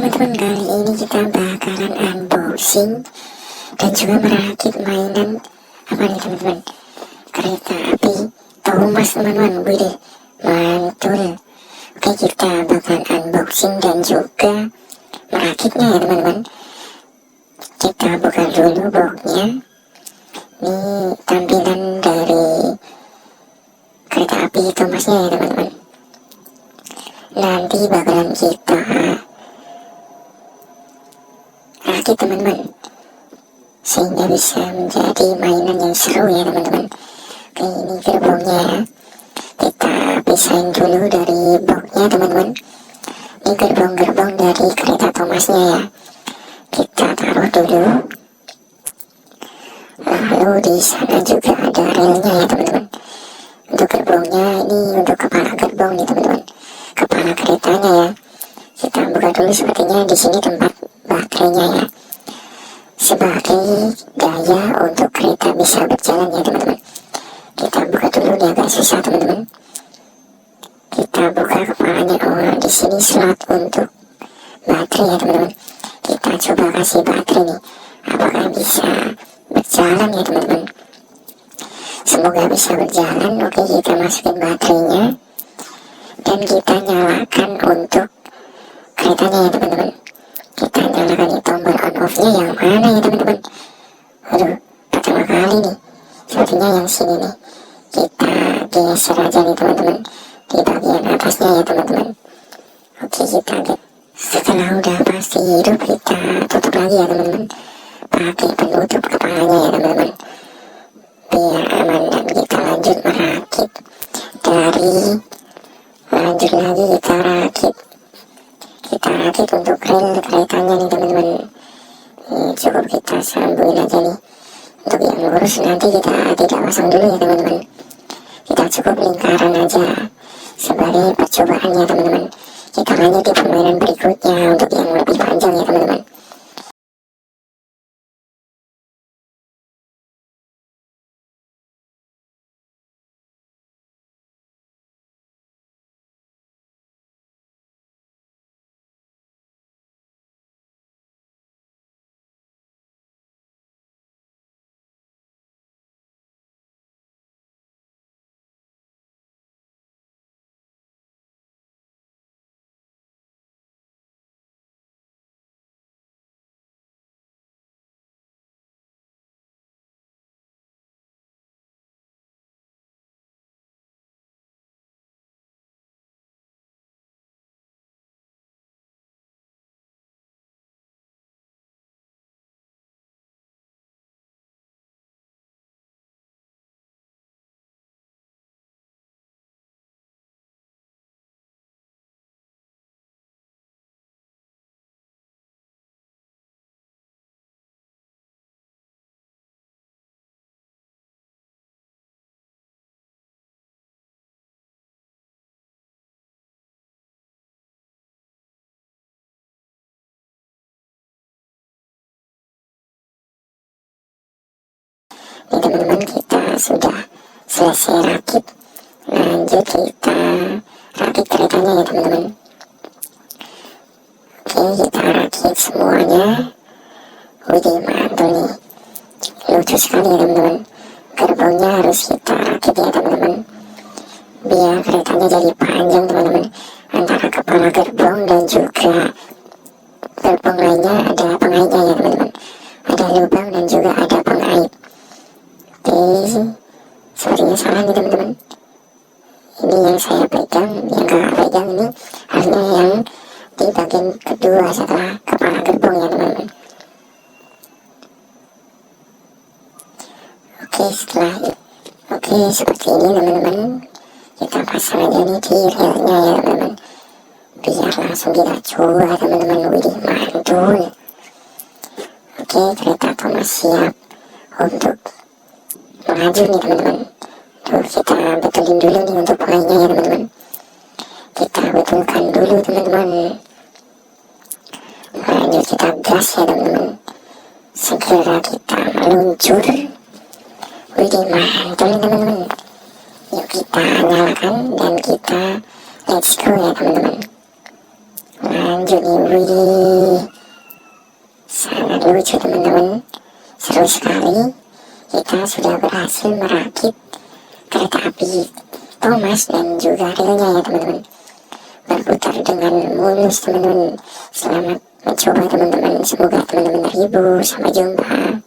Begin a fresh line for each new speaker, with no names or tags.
teman-teman, kali ini kita bakalan unboxing dan juga merakit mainan apa nih teman-teman, kereta api Thomas teman-teman. Widih, mantul. Oke, kita bakal unboxing dan juga merakitnya ya teman-teman. Kita buka dulu boxnya. Ini tampilan dari kereta api Thomasnya ya teman-teman. Nanti bakalan kita rakit teman-teman, sehingga bisa menjadi mainan yang seru ya teman-teman. Oke, ini gerbongnya ya. Kita pisahin dulu dari boxnya teman-teman. Ini gerbong-gerbong dari kereta Thomasnya ya. Kita taruh dulu. Lalu di sana juga ada relnya ya teman-teman. Untuk gerbongnya ini untuk kepala gerbong nih teman-teman. Kepala keretanya ya. Kita buka dulu, sepertinya di sini tempat baterainya ya. Sebagai daya untuk kereta bisa berjalan ya teman-teman. Kita buka dulu, dia agak susah teman-teman. Kita buka kepalanya. Oh, di sini slot untuk baterai ya teman-teman. Kita coba kasih baterai nih, apakah bisa berjalan ya teman-teman. Semoga bisa berjalan. Oke, kita masukin baterainya dan kita nyalakan untuk keretanya ya teman-teman. Kita nyalakan di tombol on off nya yang mana ya teman-teman. Aduh, pertama kali nih, sepertinya yang sini nih. Kita geser aja nih teman-teman, di bagian atasnya ya teman-teman. Oke, kita setelah udah pasti hidup, kita tutup lagi ya teman-teman, pakai penutup kepalanya ya teman-teman, biar aman. Dan kita lanjut merakit lanjut lagi kita rakit untuk rel keretanya nih teman-teman. Ini cukup kita sambungin aja nih. Untuk yang lurus nanti kita tidak pasang dulu ya teman-teman. Kita cukup lingkaran aja sebagai percobaan ya teman-teman. Kita lanjut di permainan berikutnya untuk yang lebih panjang ya teman-teman. Ini teman-teman, kita sudah selesai rakit. Lanjut kita rakit keretanya ya teman-teman. Oke, kita rakit semuanya. Widih, mantul nih, lucu sekali ya teman-teman. Gerbongnya harus kita rakit ya teman-teman, biar keretanya jadi panjang teman-teman. Antara kepala gerbong dan juga gerbong lainnya ada pengaitnya ya teman-teman. Ada lubang dan juga ada pengait. Oke, sepertinya salah nih teman-teman. Ini yang saya pegang, yang kakak pegang ini harusnya yang di bagian kedua setelah kepala gerbong ya teman-teman. Oke, seperti ini teman-teman. Kita pasang aja nih di relnya ya teman-teman, biar langsung kita coba teman-teman. Widih, mantul. Oke, kereta Thomas siap untuk melaju nih teman-teman. Tuh, kita betulin dulu nih untuk pengaitnya ya teman-teman. Kita betulkan dulu teman-teman. Lanjut kita gas ya teman-teman. Segera kita meluncur. Widih, mantul nih teman-teman. Yuk kita nyalakan dan kita let's go ya teman-teman. lanjut nih. Wih, sangat lucu teman-teman, seru sekali. Kita sudah berhasil merakit kereta api Thomas dan juga relnya ya teman-teman, berputar dengan mulus teman-teman. Selamat mencoba teman-teman, semoga teman-teman terhibur. Sampai jumpa.